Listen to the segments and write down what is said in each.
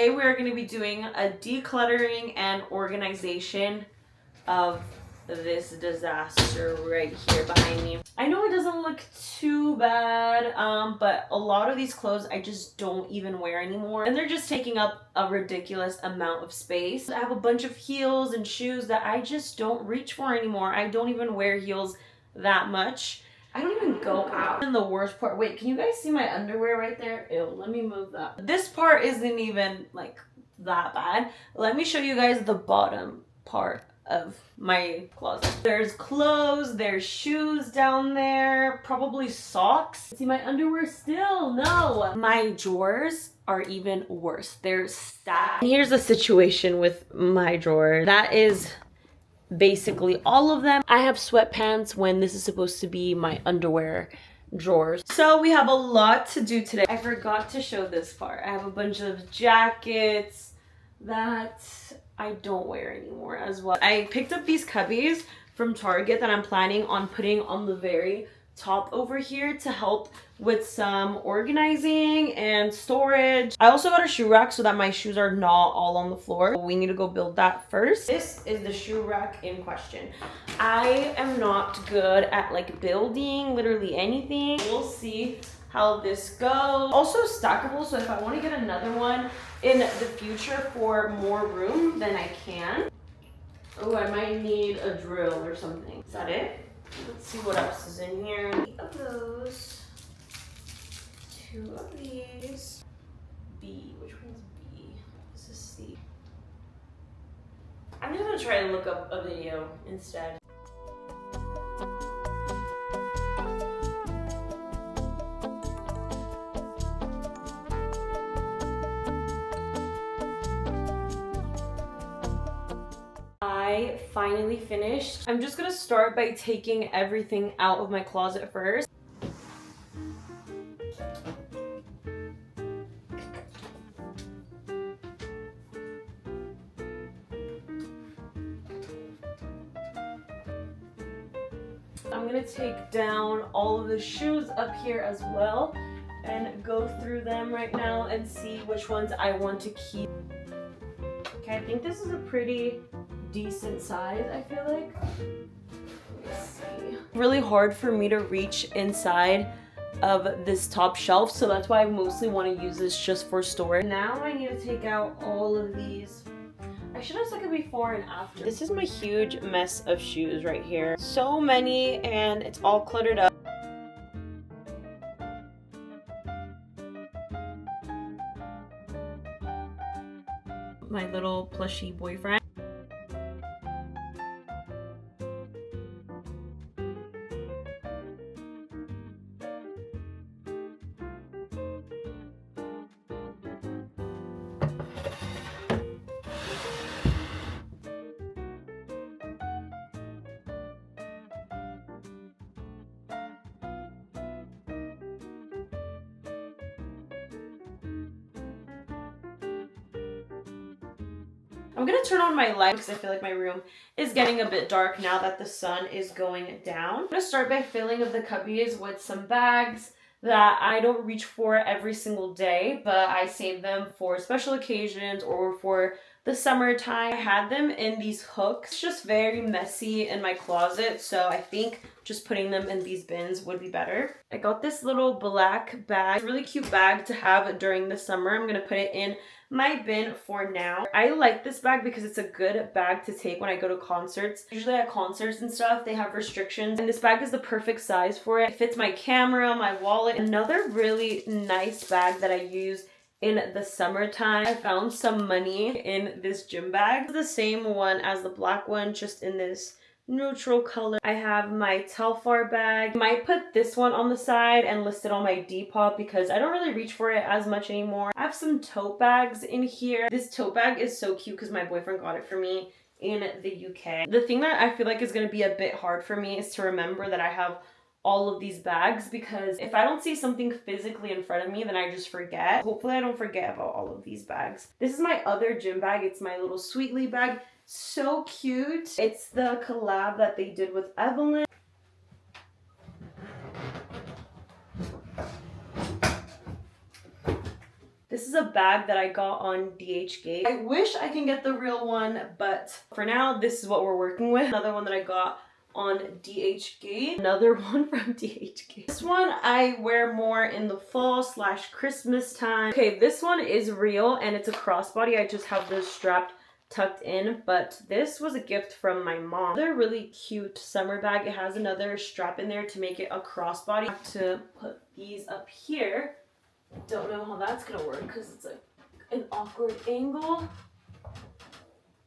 Today we're going to be doing a decluttering and organization of this disaster right here behind me. I know it doesn't look too bad, but a lot of these clothes I just don't even wear anymore, and they're just taking up a ridiculous amount of space. I have a bunch of heels and shoes that I just don't reach for anymore. I don't even wear heels that much. I don't even go out. And the worst part, wait, can you guys see my underwear right there? Ew, let me move that. This part isn't even like that bad. Let me show you guys the bottom part of my closet. There's clothes, there's shoes down there, probably socks. See my underwear still? No. My drawers are even worse. They're stacked. And here's the situation with my drawer. That is basically all of them. I have sweatpants when this is supposed to be my underwear drawers. So we have a lot to do today. I forgot to show this part. I have a bunch of jackets that I don't wear anymore as well. I picked up these cubbies from Target that I'm planning on putting on the very top over here to help with some organizing and storage. I also got a shoe rack so that my shoes are not all on the floor. We need to go build that first. This is the shoe rack in question. I am not good at like building literally anything. We'll see how this goes. Also stackable, so if I want to get another one in the future for more room, then I can. Oh, I might need a drill or something. Is that it? Let's see what else is in here. 8 of those. 2 of these. B. Which one's B? This is C. I'm just gonna try to look up a video instead. I finally finished. I'm just gonna start by taking everything out of my closet first. I'm gonna take down all of the shoes up here as well and go through them right now and see which ones I want to keep. Okay, I think this is a pretty decent size, I feel like. Let's see. Really hard for me to reach inside of this top shelf, so that's why I mostly want to use this just for storage. Now I need to take out all of these. I should have took a before and after. This is my huge mess of shoes right here. So many, and it's all cluttered up. My little plushy boyfriend. I'm gonna turn on my light because I feel like my room is getting a bit dark now that the sun is going down. I'm gonna start by filling up the cubbies with some bags that I don't reach for every single day, but I save them for special occasions or for the summertime. I had them in these hooks. It's just very messy in my closet, so I think just putting them in these bins would be better. I got this little black bag, really cute bag to have during the summer. I'm gonna put it in my bin for now. I like this bag because it's a good bag to take when I go to concerts. Usually at concerts and stuff, they have restrictions, and this bag is the perfect size for it. It fits my camera, my wallet. Another really nice bag that I use in the summertime, I found some money in this gym bag. It's the same one as the black one, just in this neutral color. I have my Telfar bag. I might put this one on the side and list it on my Depop because I don't really reach for it as much anymore. I have some tote bags in here. This tote bag is so cute because my boyfriend got it for me in the UK. The thing that I feel like is going to be a bit hard for me is to remember that I have all of these bags, because if I don't see something physically in front of me, then I just forget. Hopefully I don't forget about all of these bags. This is my other gym bag. It's my little Sweetly bag. So cute. It's the collab that they did with Evelyn. This is a bag that I got on DHgate. I wish I can get the real one, but for now, this is what we're working with. Another one that I got on DHgate. Another one from DHgate. This one I wear more in the fall / Christmas time. Okay, this one is real and it's a crossbody. I just have this strapped tucked in, but this was a gift from my mom. Another really cute summer bag. It has another strap in there to make it a crossbody. I have to put these up here. Don't know how that's gonna work because it's like an awkward angle.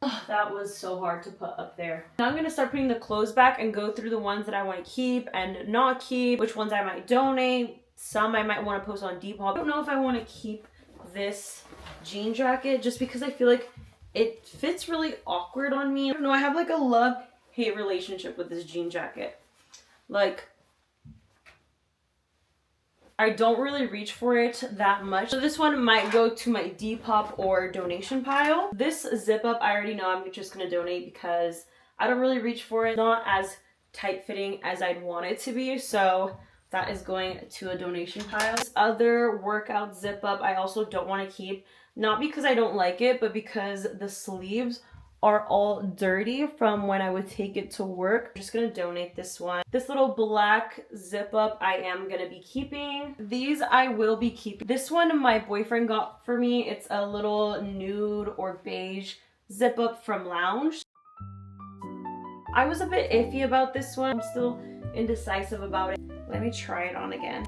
Oh, that was so hard to put up there. Now I'm gonna start putting the clothes back and go through the ones that I want to keep and not keep, which ones I might donate. Some I might want to post on Depop. I don't know if I want to keep this jean jacket just because I feel like it fits really awkward on me. I don't know, I have like a love-hate relationship with this jean jacket. Like, I don't really reach for it that much. So this one might go to my Depop or donation pile. This zip up, I already know I'm just gonna donate because I don't really reach for it. It's not as tight fitting as I'd want it to be. So that is going to a donation pile. This other workout zip up, I also don't want to keep. Not because I don't like it, but because the sleeves are all dirty from when I would take it to work. I'm just gonna donate this one. This little black zip up I am gonna be keeping. These I will be keeping. This one my boyfriend got for me. It's a little nude or beige zip up from Lounge. I was a bit iffy about this one. I'm still indecisive about it. Let me try it on again.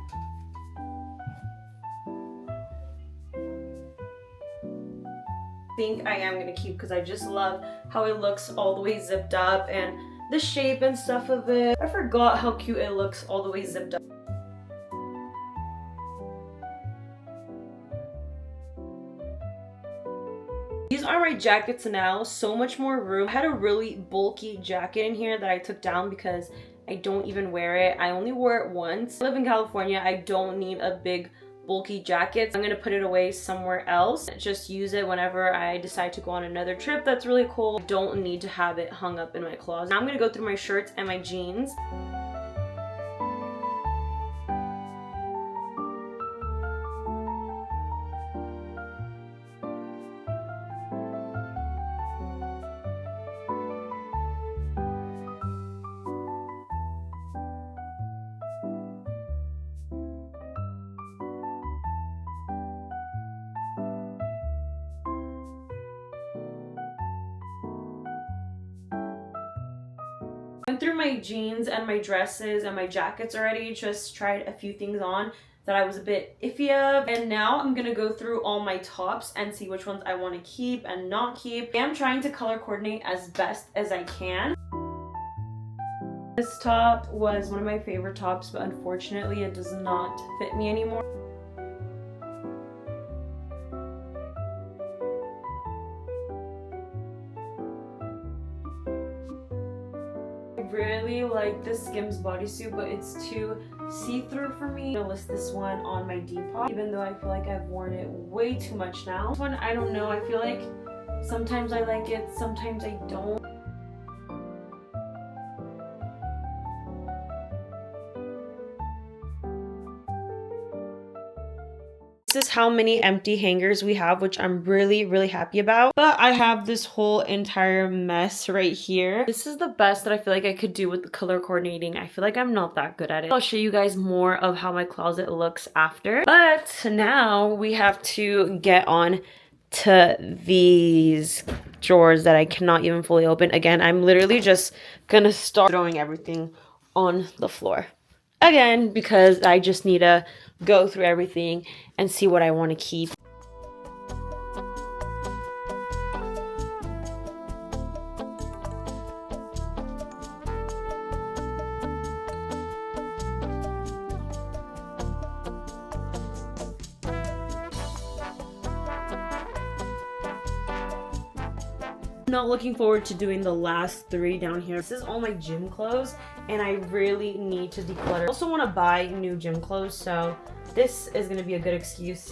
Think I am gonna keep because I just love how it looks all the way zipped up and the shape and stuff of it. I forgot how cute it looks all the way zipped up. These are my jackets now, so much more room. I had a really bulky jacket in here that I took down because I don't even wear it. I only wore it once. I live in California. I don't need a big bulky jackets. I'm gonna put it away somewhere else. Just use it whenever I decide to go on another trip that's really cold. I don't need to have it hung up in my closet. Now I'm gonna go through my shirts and my jeans. Went through my jeans and my dresses and my jackets already, just tried a few things on that I was a bit iffy of, and now I'm gonna go through all my tops and see which ones I want to keep and not keep. I am trying to color coordinate as best as I can. This top was one of my favorite tops, but unfortunately it does not fit me anymore. Really like the Skims bodysuit, but it's too see-through for me. I'm gonna list this one on my Depop, even though I feel like I've worn it way too much now. This one, I don't know, I feel like sometimes I like it, sometimes I don't. This is how many empty hangers we have, which I'm really happy about. But I have this whole entire mess right here. This is the best that I feel like I could do with the color coordinating. I feel like I'm not that good at it. I'll show you guys more of how my closet looks after. But now we have to get on to these drawers that I cannot even fully open. Again, I'm literally just gonna start throwing everything on the floor. Again, because I just need to go through everything and see what I want to keep. Not looking forward to doing the last 3 down here. This is all my gym clothes and I really need to declutter. I also want to buy new gym clothes, so this is going to be a good excuse.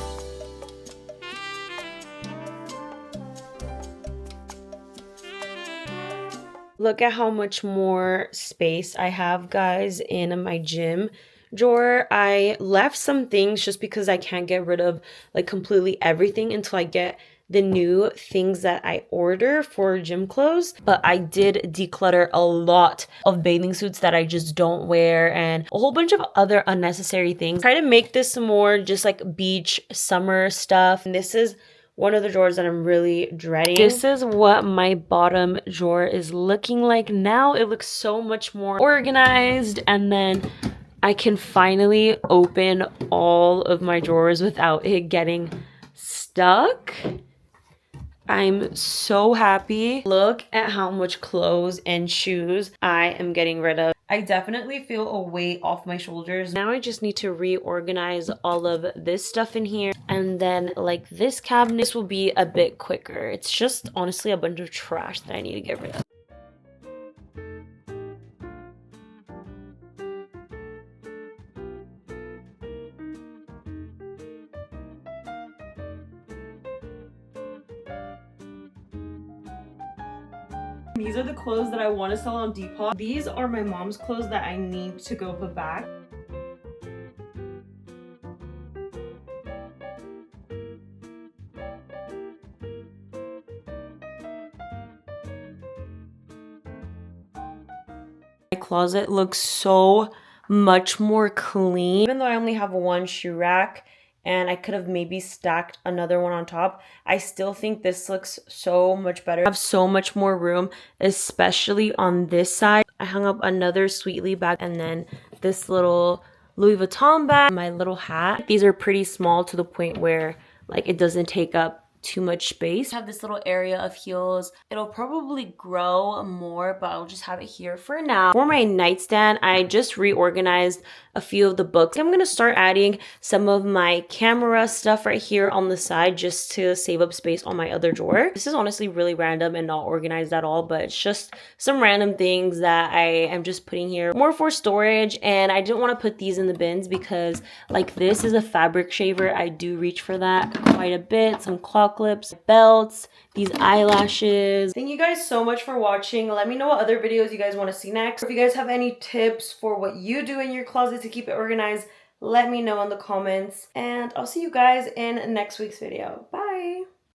Look at how much more space I have, guys, in my gym drawer. I left some things just because I can't get rid of like completely everything until I get the new things that I order for gym clothes. But I did declutter a lot of bathing suits that I just don't wear and a whole bunch of other unnecessary things. Try to make this some more just like beach summer stuff. And this is one of the drawers that I'm really dreading. This is what my bottom drawer is looking like now. It looks so much more organized, and then I can finally open all of my drawers without it getting stuck. I'm so happy. Look at how much clothes and shoes I am getting rid of. I definitely feel a weight off my shoulders. Now I just need to reorganize all of this stuff in here. And then like this cabinet, this will be a bit quicker. It's just honestly a bunch of trash that I need to get rid of. These are the clothes that I want to sell on Depop. These are my mom's clothes that I need to go put back. My closet looks so much more clean. Even though I only have one shoe rack, and I could have maybe stacked another one on top, I still think this looks so much better. I have so much more room, especially on this side. I hung up another Sweetly bag and then this little Louis Vuitton bag, my little hat. These are pretty small to the point where like it doesn't take up too much space. I have this little area of heels. It'll probably grow more, but I'll just have it here for now. For my nightstand, I just reorganized a few of the books. I'm gonna start adding some of my camera stuff right here on the side just to save up space on my other drawer. This is honestly really random and not organized at all, but it's just some random things that I am just putting here more for storage. And I didn't want to put these in the bins because like this is a fabric shaver. I do reach for that quite a bit. Some claw clips, belts, these eyelashes. Thank you guys so much for watching. Let me know what other videos you guys want to see next. If you guys have any tips for what you do in your closet to keep it organized, let me know in the comments. And I'll see you guys in next week's video. Bye!